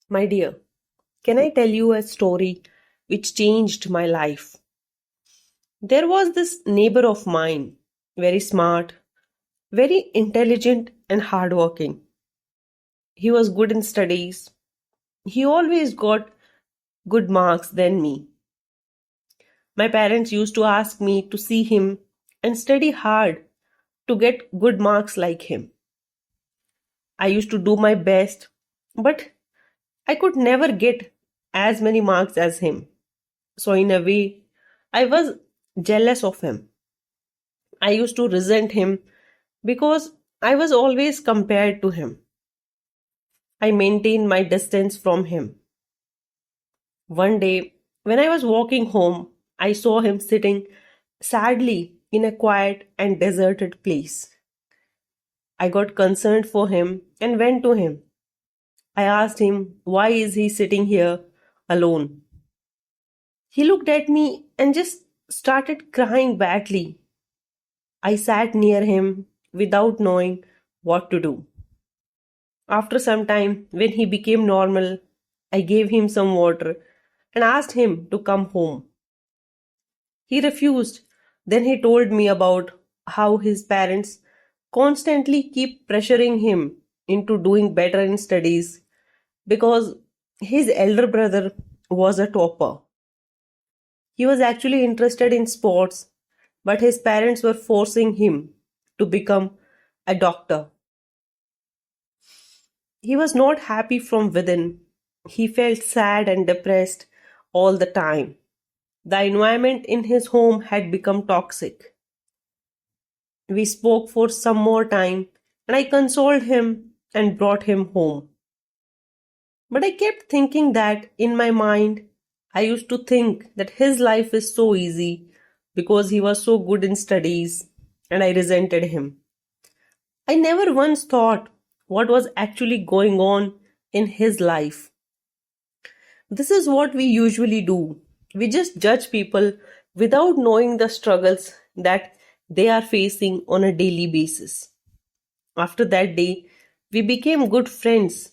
My dear, can I tell you a story which changed my life? There was this neighbor of mine, very smart, very intelligent, and hardworking. He was good in studies. He always got good marks than me. My parents used to ask me to see him and study hard to get good marks like him. I used to do my best, but I could never get as many marks as him. So, in a way, I was jealous of him. I used to resent him because I was always compared to him. I maintained my distance from him. One day, when I was walking home, I saw him sitting sadly in a quiet and deserted place. I got concerned for him and went to him. I asked him, why is he sitting here alone? He looked at me and just started crying badly. I sat near him without knowing what to do. After some time, when he became normal, I gave him some water and asked him to come home. He refused. Then he told me about how his parents constantly keep pressuring him into doing better in studies because his elder brother was a topper. He was actually interested in sports, but his parents were forcing him to become a doctor. He was not happy from within. He felt sad and depressed all the time. The environment in his home had become toxic. We spoke for some more time and I consoled him and brought him home. But I kept thinking that in my mind, I used to think that his life is so easy because he was so good in studies and I resented him. I never once thought what was actually going on in his life. This is what we usually do. We just judge people without knowing the struggles that they are facing on a daily basis. After that day, we became good friends.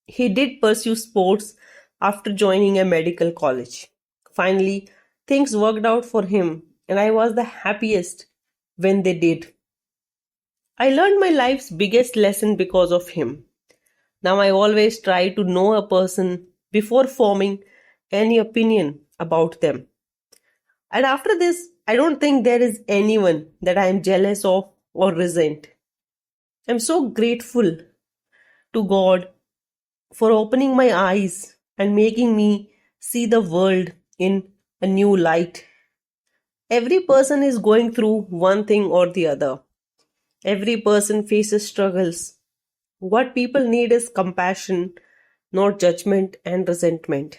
He did pursue sports after joining a medical college. Finally, things worked out for him, and I was the happiest when they did. I learned my life's biggest lesson because of him. Now I always try to know a person before forming any opinion about them. And after this, I don't think there is anyone that I am jealous of or resent. I'm so grateful to God for opening my eyes and making me see the world in a new light. Every person is going through one thing or the other. Every person faces struggles. What people need is compassion, not judgment and resentment.